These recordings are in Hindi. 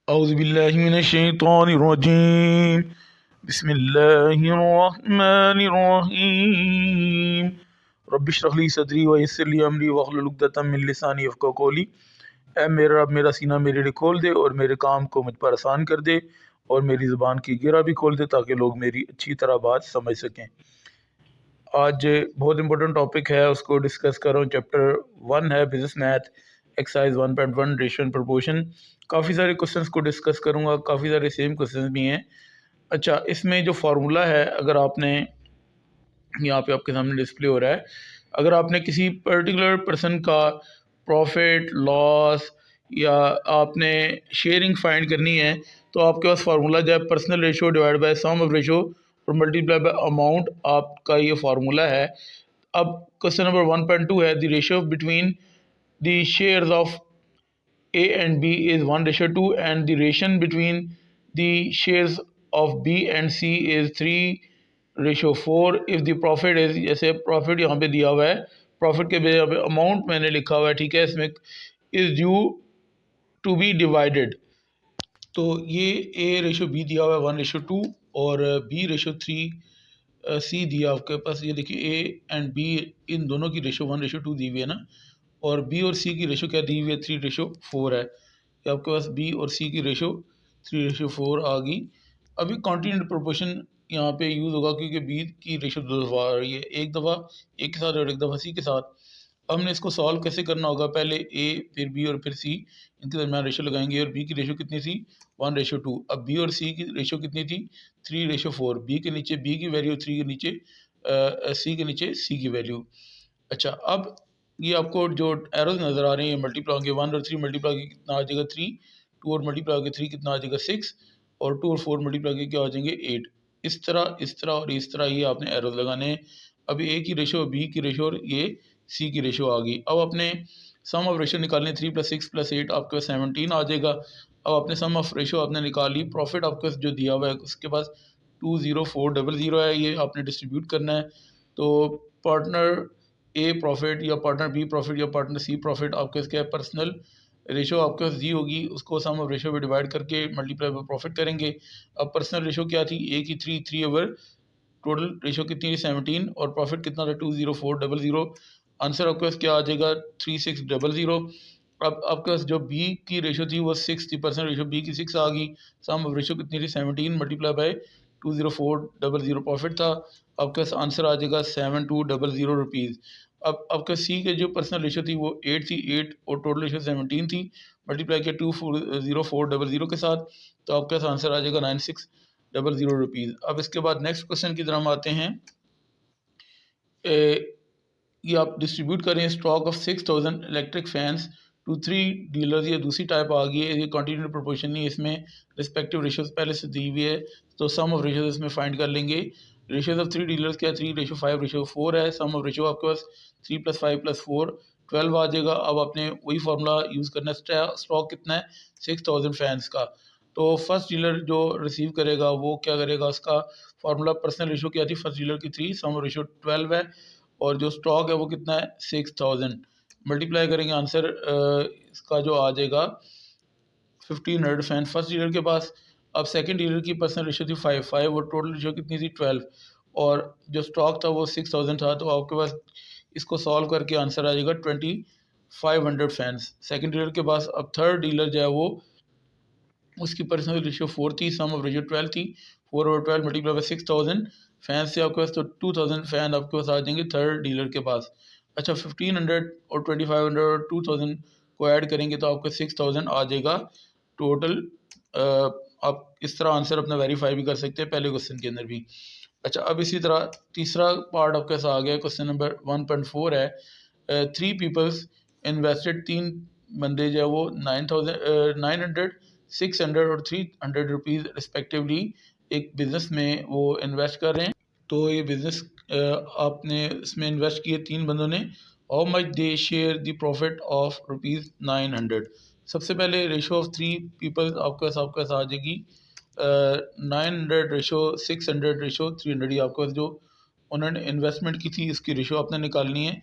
औज़ुबिल्लाहिमिनश्शैतानिर्रजीम बिस्मिल्लाहिर्रहमानिर्रहीम रब्बिश्रह ली सदरी व यस्सिर ली अमरी वहलुल उक़दतम मिन लिसानी यफ़क़हू क़ौली। ऐ मेरा रब, मेरा सीना मेरे लिए खोल दे और मेरे काम को मुझ पर आसान कर दे और मेरी ज़ुबान की गिरा भी खोल दे ताकि लोग मेरी अच्छी तरह बात समझ सकें। आज बहुत इंपॉर्टेंट टॉपिक है, उसको डिस्कस कर रहा हूँ। चैप्टर 1 है business math, exercise 1.1 ratio and proportion. काफ़ी सारे क्वेश्चंस को डिस्कस करूँगा, काफ़ी सारे सेम क्वेश्चंस भी हैं। अच्छा, इसमें जो फार्मूला है, अगर आपने यहाँ पे आपके सामने डिस्प्ले हो रहा है, अगर आपने किसी पर्टिकुलर पर्सन का प्रॉफिट लॉस या आपने शेयरिंग फाइंड करनी है तो आपके पास फार्मूला जो है personal ratio divide by sum of ratio और मल्टीप्लाई बाय अमाउंट, आपका ये फार्मूला है। अब क्वेश्चन नंबर 1.2 है the ratio between the shares of A and B is 1:2 and the ratio between the shares of B and C is 3:4। if the profit is, जैसे प्रॉफिट यहाँ पे दिया हुआ है, प्रॉफिट के यहाँ पे अमाउंट मैंने लिखा हुआ है, ठीक है, इसमें is due to be divided. तो ये A/B दिया हुआ है 1:2 और B/3 C दिया आपके पास। ये देखिए A एंड B इन दोनों की रेशो 1:2 दी हुई है ना, और B और C की रेशो क्या दी हुई है, 3:4 है। ये आपके पास B और C की रेशो 3:4 आ गई। अभी कॉन्टिन्यूड प्रोपोर्शन यहाँ पे यूज़ होगा क्योंकि B की रेशो 2 दफ़ा आ रही है, एक दफ़ा A के साथ और एक दफ़ा C के साथ। हमने इसको सॉल्व कैसे करना होगा, पहले A फिर B और फिर C, इनके दरमियान रेशो लगाएंगे और B की रेशो कितनी थी 1:2। अब B और C की रेशो कितनी थी 3:4। B के नीचे B की वैल्यू, 3 के नीचे C के नीचे C की वैल्यू। अच्छा, अब ये आपको जो एरोज नज़र आ रहे हैं मल्टीप्लाई होंगे, 1 और 3 मल्टीप्लाई के कितना आ जाएगा 3, 2 और मल्टीप्लाई के 3 कितना आ जाएगा 6, और 2 और 4 मल्टीप्लाई के क्या हो जाएंगे 8। इस तरह और इस तरह ये आपने एरोज लगाने हैं। अभी A की रेशो, B की रेशो और ये C की रेशो आ गई। अब अपने सम ऑफ रेशो निकालने, 3 + 6 + 8 आपके पास 17 आ जाएगा। अब अपने सम ऑफ रेशो आपने निकाली, प्रॉफिट आपके पास जो दिया हुआ है उसके पास 20400 है, ये आपने डिस्ट्रीब्यूट करना है। तो पार्टनर A प्रॉफिट या पार्टनर B प्रॉफिट या पार्टनर C प्रॉफिट आपके क्या है, पर्सनल रेशो आपके पास दी होगी, उसको सम ऑफ रेशो पे डिवाइड करके मल्टीप्लाई बाय प्रॉफिट करेंगे। अब पर्सनल रेशो क्या थी, A की 3 ओवर टोटल रेशो कितनी थी 17 और प्रॉफिट कितना था 20400। आंसर आपके पास क्या आ जाएगा 3600। अब आपके पास जो B की रेशो थी वो 6 थी, पर्सनल रेशो B की 6 आ गई। सम ऑफ रेशो कितनी थी 17 मल्टीप्लाई बाय 20400 प्रॉफिट था। आपके पास आंसर आ जाएगा 7200 रुपीज़। अब आपका C के जो पर्सनल रेशो थी वो 8 थी, 8 और टोटल रेशो 17 थी, मल्टीप्लाई किया 20400 के साथ, तो आपके पास आंसर आ जाएगा 9600 रुपीज़। अब इसके बाद नेक्स्ट क्वेश्चन की तरफ हम आते हैं। ये आप डिस्ट्रीब्यूट करें stock of 6000 electric fans to 3 dealers. ये दूसरी टाइप आ गई है, ये कंटिन्यूड प्रोपोर्शन नहीं, इसमें रिस्पेक्टिव रेशोज पहले से दी हुई है, तो सम ऑफ रेशोज इसमें फाइंड कर लेंगे। रेशोज ऑफ 3 डीलर्स क्या है, 3:5:4 है। सम ऑफ रेशो आपके पास 3 + 5 + 4 12 आ जाएगा। अब आपने वही फार्मूला यूज़ करना है। स्टॉक कितना है 6000 फैंस का, तो फर्स्ट डीलर जो रिसीव करेगा वो क्या करेगा, उसका फार्मूला पर्सनल रेशो क्या थी फर्स्ट डीलर की 3, सम ऑफ रेशो 12 है, और जो स्टॉक है वो कितना है 6000। मल्टीप्लाई करेंगे, आंसर इसका जो आ जाएगा 1500 फैन फर्स्ट डीलर के पास। अब सेकंड डीलर की पर्सनल रेशो थी 5 और टोटल रेशो कितनी थी 12, और जो स्टॉक था वो 6000 था, तो आपके पास इसको सॉल्व करके आंसर आ जाएगा 2500 फैंस सेकंड डीलर के पास। अब थर्ड डीलर जो है वो, उसकी पर्सनल रेशियो 4 थी, सम ऑफ रेशियो 12 थी, 4 और 12 मल्टीप्लाई बाय 6000 फैन से आपके पास, तो 2000 फैन आपके पास आ जाएंगे थर्ड डीलर के पास। अच्छा, 1500 और 2500 और 2000 को ऐड करेंगे तो आपको 6000 आ जाएगा टोटल। आप इस तरह आंसर अपना वेरीफाई भी कर सकते हैं पहले क्वेश्चन के अंदर भी। अच्छा, अब इसी तरह तीसरा पार्ट आपके साथ आ गया, क्वेश्चन नंबर 1.4 है। 3 पीपल्स इन्वेस्टेड, 3 बंदे जो है वो 900 600 और 300 रुपीज़ रिस्पेक्टिवली एक बिज़नेस में वो इन्वेस्ट कर रहे हैं। तो ये बिज़नेस आपने इसमें इन्वेस्ट किए 3 बंदों ने। How much they share the profit of ₹900। सबसे पहले रेशो ऑफ 3 पीपल आपके पास आ जाएगी 900 रेशो 600 रेशो 300। ये आपके पास जो उन्होंने इन्वेस्टमेंट की थी इसकी रेशो आपने निकालनी है।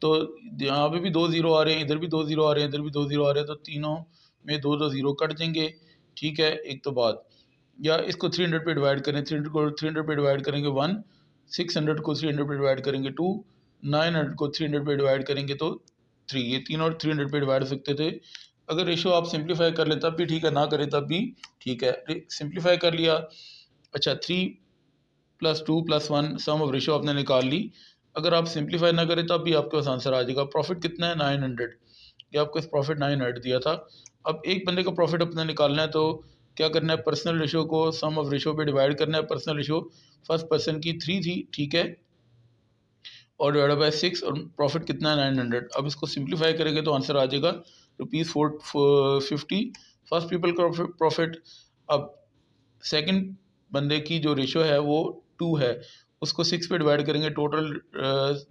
तो यहाँ पे भी 2 ज़ीरो आ रहे हैं, इधर भी 2 ज़ीरो आ रहे हैं, इधर भी 2 ज़ीरो आ रहे हैं, तो तीनों में 2 2 ज़ीरो कट देंगे। ठीक है, एक तो बात, या इसको 300 पे डिवाइड करें, 300 को 300 पे डिवाइड करेंगे 1, 600 को 300 पे डिवाइड करेंगे 2, 900 को 300 पे डिवाइड करेंगे तो 3, ये तीनों 300 पे डिवाइड हो सकते थे। अगर रेशो आप सिंप्लीफाई कर लें तब भी ठीक है, ना करें तब भी ठीक है। सिंप्लीफाई कर लिया, अच्छा 3 + 2 + 1 सम ऑफ रेशो आपने निकाल ली। अगर आप सिंप्लीफाई ना करें तब भी आपके पास आंसर आ जाएगा। प्रॉफिट कितना है 900, ये आपको इस प्रॉफिट 900 दिया था। अब एक बंदे का प्रॉफिट अपना निकालना है तो क्या करना है, पर्सनल रेशो को सम ऑफ रेशो पे डिवाइड करना है। पर्सनल रेशो फर्स्ट पर्सन की 3 थी, ठीक है, और डिवाइड बाय 6, और प्रॉफिट कितना है 900। अब इसको सिंप्लीफाई करेंगे तो आंसर आ जाएगा ₹450 फर्स्ट पीपल का प्रॉफिट। अब सेकंड बंदे की जो रेशो है वो 2 है, उसको 6 पे डिवाइड करेंगे, टोटल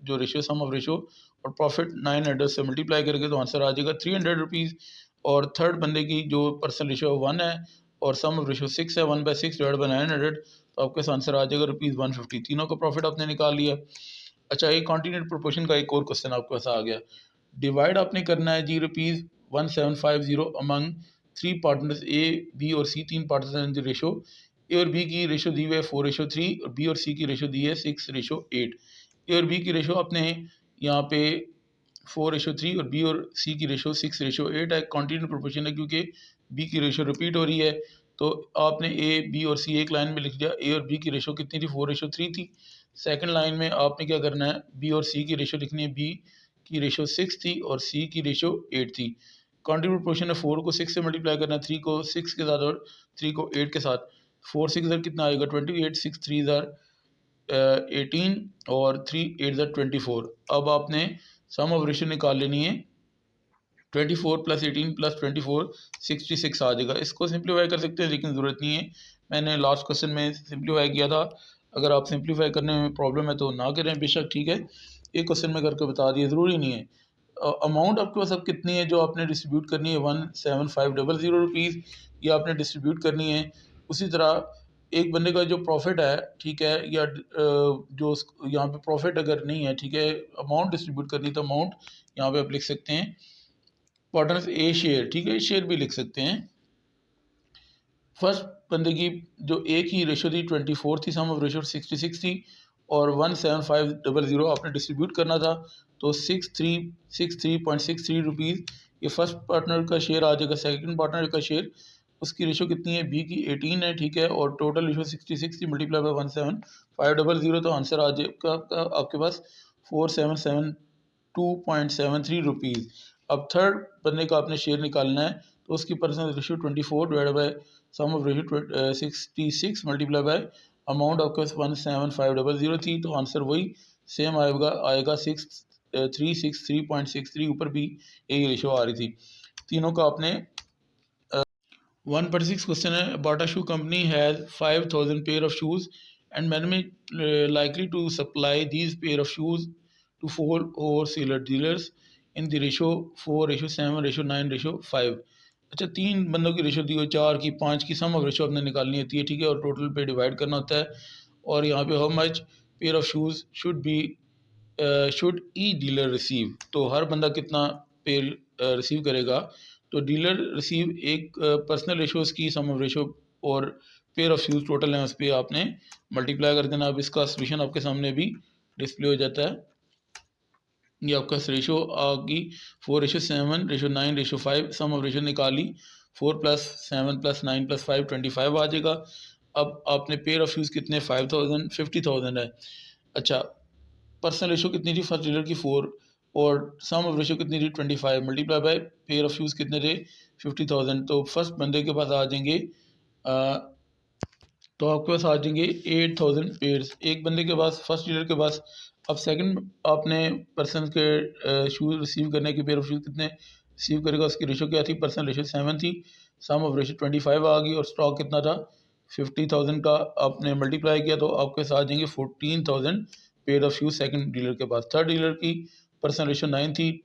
जो रेशो सम ऑफ रेशो और प्रॉफिट 900 से मल्टीप्लाई करेंगे तो आंसर आ जाएगा ₹300। और थर्ड बंदे की जो पर्सनल रेशो 1 है और सम ऑफ रेशो 6 है, 1/6 डिवाइड बाय 900, तो आपके पास आंसर आ जाएगा ₹150। तीनों का प्रॉफिट आपने निकाल लिया। अच्छा, एक कॉन्टिन्यूट प्रोपोर्शन का एक और क्वेश्चन आपके पास आ गया। डिवाइड आपने करना है जी ₹1750 अमंग 3 पार्टनर्स ए, बी और सी, 3 पार्टनर्स इन द रेशो। ए और बी की रेशो दी हुई है 4:3 और बी और सी की रेशो दी है 6:8। ए और बी की रेशो आपने यहाँ पे 4:3 और बी और सी की रेशो 6:8 है। कॉन्टिन्यूट प्रोपोर्शन है क्योंकि बी की रेशो रिपीट हो रही है, तो आपने ए, बी और सी एक लाइन में लिख दिया। ए और बी की रेशो कितनी थी, 4:3 थी। सेकंड लाइन में आपने क्या करना है, बी और सी की रेशो लिखनी है। बी की रेशो 6 थी और सी की रेशो 8 थी। कॉन्टिन्यूट प्रोपोर्शन है, 4 को 6 से मल्टीप्लाई करना है, 3 को 6 के साथ और 3 को 8 के साथ। 4 6 ज़र कितना आएगा 28, 6 3 ज़र 18 और 3 8 ज़र 24। अब आपने सम ऑफ रेशो निकाल लेनी है, 24 + 18 + 24 66 आ जाएगा। इसको सिंप्लीफाई कर सकते हैं लेकिन ज़रूरत नहीं है, मैंने लास्ट क्वेश्चन में सिंप्लीफाई किया था। अगर आप सिंप्लीफाई करने में प्रॉब्लम है तो ना करें, बेशक ठीक है, एक क्वेश्चन में करके बता दिया, ज़रूरी नहीं है। अमाउंट आपके पास अब कितनी है जो आपने डिस्ट्रीब्यूट करनी है, ₹17500 ये आपने डिस्ट्रीब्यूट करनी है। उसी तरह एक बंदे का जो प्रॉफिट है, ठीक है, या जो यहाँ पे प्रॉफिट अगर नहीं है, ठीक है, अमाउंट डिस्ट्रीब्यूट करनी, तो अमाउंट यहाँ पे आप लिख सकते हैं पार्टनर्स ए शेयर, ठीक है, शेयर भी लिख सकते हैं। फर्स्ट बंदे की जो ए की रेशो थी 24 थी, सम ऑफ रेशो 66 थी और 17500 आपने डिस्ट्रीब्यूट करना था, तो 6363.63 रुपीज़ ये फर्स्ट पार्टनर का शेयर आ जाएगा। सेकंड पार्टनर का शेयर, उसकी रेशो कितनी है, बी की 18 है, ठीक है, और टोटल रेशो 66 थी, मल्टीप्लाई बाय 17500, तो आंसर आ जाएगा आपके पास 4772.73 रुपीज़। अब थर्ड बंदे का आपने शेयर निकालना है, तो उसकी personal ratio 24 divide by sum of ratio 66 multiply by amount आपके पास 17500 थी, तो आंसर वही सेम आएगा 6363.63। ऊपर भी यही रेशो आ रही थी। तीनों का आपने 1/6 क्वेश्चन है। Bata shoe company has 5000 pair of shoes and management likely to supply these pair of shoes to 4 wholesaler dealers in the ratio 4:7:9:5। अच्छा, 3 बंदों की रेशो दी हो, 4 की, 5 की, सम ऑफ रेशो आपने निकालनी होती है, ठीक है, और टोटल पे डिवाइड करना होता है। और यहाँ पे how much pair of shoes should E dealer receive, तो हर बंदा कितना पेयर रिसीव करेगा, तो डीलर रिसीव एक पर्सनल रेशोज़ की सम ऑफ रेशो और पेयर ऑफ शूज़ टोटल है, उस पर आपने मल्टीप्लाई कर देना। अब इसका सोल्यूशन आपके सामने भी डिस्प्ले हो जाता है। ये आपका रेशो आ गई 4:7:9:5, सम ऑफ रेशो निकाली, 4 + 7 + 9 + 5 25 आ जाएगा। अब आपने पेयर ऑफ शूज़ कितने 50,000 है। अच्छा, पर्सनल रेशो कितनी थी फर्स्ट डीलर की 4 और सम ऑफ रेशो कितनी थी 25, multiply by pair of shoes कितने थे 50,000, तो फर्स्ट बंदे के पास आ जाएंगे तो आपके पास आ जाएंगे 8000 पेयर्स एक बंदे के पास, फर्स्ट डीलर के पास। अब सेकंड आपने पर्सन के शूज़ रिसीव करने की पेयर ऑफ शूज़ कितने रिसीव करेगा, उसकी रेशो क्या थी, पर्सनल रेशो 7 थी, सम ऑफ रेशो 25 आ गई और स्टॉक कितना था 50,000 का, आपने मल्टीप्लाई किया तो आपके साथ आ जाएंगे 14,000 pair of shoes second dealer के पास। थर्ड डीलर की पर्सनल रेशो 9 थी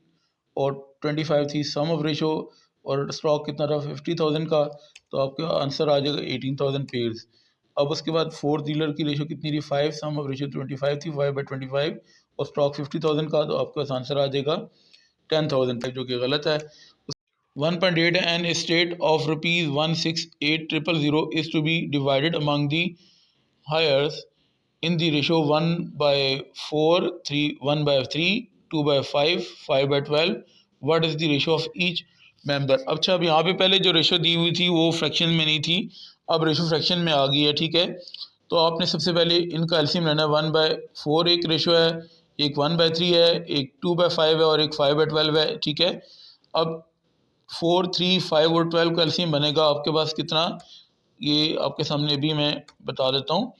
और 25 थी, सम ऑफ रेशो और स्टॉक कितना था 50,000 का, तो आपका आंसर आ जाएगा 18,000 पेयर्स। अब उसके बाद फोर्थ डीलर की रेशो कितनी थी 5, सम ऑफ रेशो 25 थी, 5/25 और स्टॉक 50,000 का, तो आपके पास आंसर आ जाएगा 10,000 जो कि गलत है। 1.8 and estate of rupees 168,000 is to be divided among the heirs in the ratio 1 by 4, 3, 1 by 3, 2 by 5, 5 by 12. What is the ratio of each member? अच्छा, अब यहाँ पे पहले जो रेशो दी हुई थी वो फ्रैक्शन में नहीं थी, अब रेशो फ्रैक्शन में आ गई है। ठीक है, तो आपने सबसे पहले इनका एलसीएम लेना है। 1/4 एक रेशो है, एक 1/3 है, एक 2/5 है और एक 5/12 है। ठीक है, अब 4, 3, 5 और 12 का एलसीएम बनेगा आपके पास कितना, ये आपके सामने भी मैं बता देता हूँ।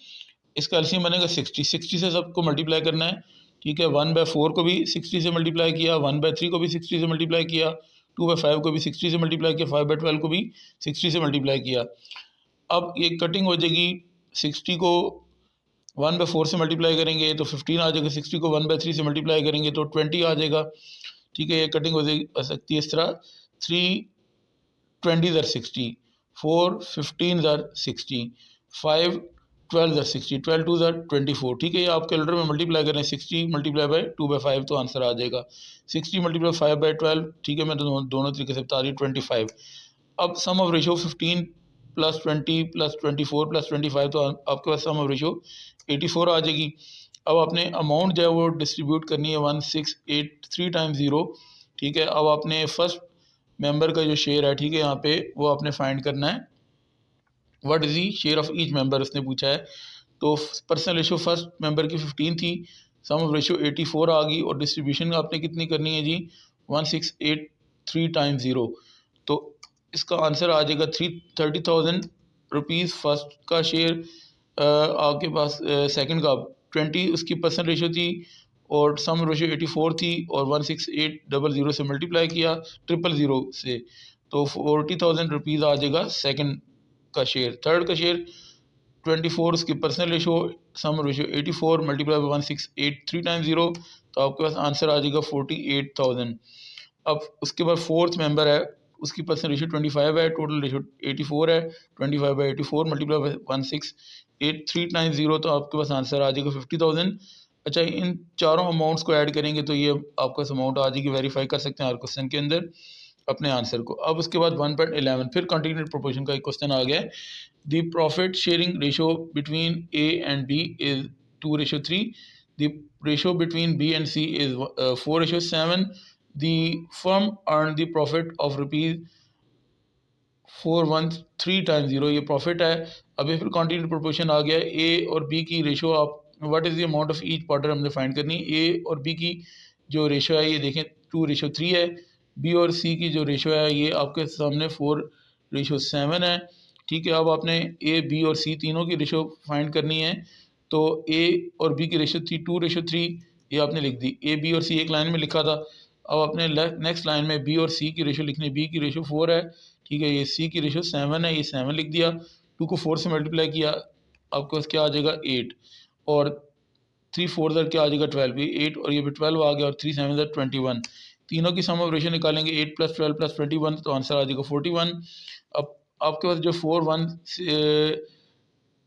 इसका एलसीएम बनेगा 60। 60 से सबको मल्टीप्लाई करना है। ठीक है, 1/4 को भी 60 से मल्टीप्लाई किया, 1/3 को भी 60 से मल्टीप्लाई किया, 2/5 को भी 60 से मल्टीप्लाई किया, 5/12 को भी 60 से मल्टीप्लाई किया। अब ये कटिंग हो जाएगी, 60 को 1/4 से मल्टीप्लाई करेंगे तो 15 आ जाएगा, 60 को 1/3 से मल्टीप्लाई करेंगे तो 20 आ जाएगा। ठीक है, ये कटिंग हो सकती है इस तरह, 3 20 are 60, 4 15 are 60, 5 12 are 60, 12 2 are 24। ठीक है, ये आप कैलकुलेटर में मल्टीप्लाई करें, 60 मल्टीप्लाई बाय 2/5 तो आंसर आ जाएगा। 60 मल्टीप्लाई 5/12, ठीक है, मैं तो दोनों तरीके से बता रही हूँ, 25। अब sum of ratio 15 plus 20 plus 24 plus 25, तो आपके पास सम ऑफ रेशो 84 आ जाएगी। अब आपने अमाउंट जो है वो डिस्ट्रीब्यूट करनी है 1683 टाइम्स 0। ठीक है, अब आपने फर्स्ट मेंबर का जो शेयर है, ठीक है, यहाँ पे वो आपने फाइंड करना है। What is the share of each member उसने पूछा है। तो पर्सनल रेशो फर्स्ट मेंबर की 15 थी, सम ऑफ रेशो 84 आ गई और डिस्ट्रीब्यूशन आपने कितनी करनी है जी, 1683 टाइम्स 0। तो इसका आंसर आ जाएगा 30,000 रुपीज़ फर्स्ट का शेयर, आपके पास सेकंड का 20 उसकी पर्सनल रेशो थी और सम रेशो 84 थी और 16800 से मल्टीप्लाई किया 000 से, तो 40,000 रुपीज़ आ जाएगा सेकंड का शेयर। थर्ड का शेयर 24 उसकी personal ratio, sum ratio 84 multiply by 1683 times 0, तो आपके पास आंसर आ जाएगा 48,000। अब उसके बाद फोर्थ मेंबर है, उसकी पर्सनल रेशो 25 है, टोटल रेशो 84 है, 25/84 मल्टीप्लाई बाई 1683 टाइम्स 0, तो आपके पास आंसर आ जाएगा 50,000। अच्छा, इन चारों अमाउंट्स को ऐड करेंगे तो ये आपका अमाउंट आ जाएगी, वेरीफाई कर सकते हैं हर क्वेश्चन के अंदर अपने आंसर को। अब उसके बाद 1.11 फिर कंटिन्यूड प्रोपोर्शन का एक क्वेश्चन आ गया। The profit sharing ratio between A and B is 2:3, the ratio between B and C is 4:7, the firm earn the profit of rupees 413 times 0, ये प्रॉफिट है। अभी फिर कंटिन्यूड प्रोपोर्शन आ गया, ए और बी की रेशो, आप what is the amount of each partner हमने फाइंड करनी है। ए और बी की जो रेशो है ये देखें 2:3 है, बी और सी की जो रेशो है ये आपके सामने 4:7 है। ठीक है, अब आपने ए बी और सी तीनों की रेशो फाइंड करनी है, तो ए और बी की रेशो थी 2:3, ये आपने लिख दी। ए बी और सी एक लाइन में लिखा था, अब आपने नेक्स्ट लाइन में बी और सी की रेशो लिखनी है। बी की रेशो 4 है, ठीक है, ये सी की रेशो 7 है, ये 7 लिख दिया। 2 को 4 से मल्टीप्लाई किया, आपके पास क्या आ जाएगा 8, और 3 4 दर क्या आ जाएगा 12, ये 8 और ये भी 12 आ गया, और 3 7 दर 21। तीनों की सम ऑफ रेशो निकालेंगे, 8 + 12 + 21, तो आंसर आ जाएगा 41। अब आपके पास जो 4 1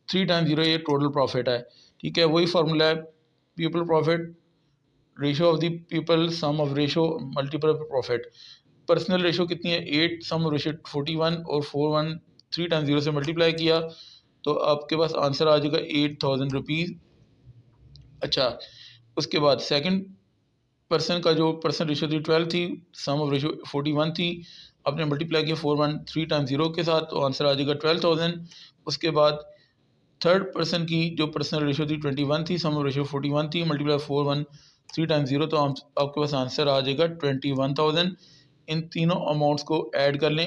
3 टाइम्स 0 ये टोटल प्रॉफिट है। ठीक है, वही फार्मूला है, people profit ratio of the people sum of ratio multiple profit. Personal ratio कितनी है 8, सम रेशो 41 और 413 टाइम्स 0 से मल्टीप्लाई किया, तो आपके पास आंसर आ जाएगा 8,000 रुपीज़। अच्छा, उसके बाद सेकंड पर्सन का जो पर्सन रेशो थी 12 थी, सम ऑफ रेशो 41 थी, आपने मल्टीप्लाई किया 413 टाइम्स 0 के साथ, तो आंसर आ जाएगा 12,000। उसके बाद थर्ड पर्सन की जो पर्सनल रेशो थी 21 थी, सम ऑफ रेशो 41 थी, मल्टीप्लाई 413 टाइम्स 0, तो आपके पास आंसर आ जाएगा 21,000। इन तीनों अमाउंट्स को ऐड कर लें,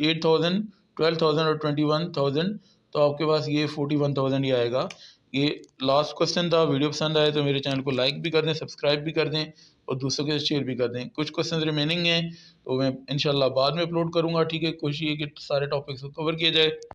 8,000 12,000 और 21,000, तो आपके पास ये 41,000 ही आएगा। ये लास्ट क्वेश्चन था। वीडियो पसंद आए तो मेरे चैनल को लाइक भी कर दें, सब्सक्राइब भी कर दें और दूसरों के साथ शेयर भी कर दें। कुछ क्वेश्चन रिमेनिंग हैं तो मैं इंशाल्लाह बाद में अपलोड करूँगा। ठीक है, कोशिश ये कि सारे टॉपिक्स को कवर किया जाए।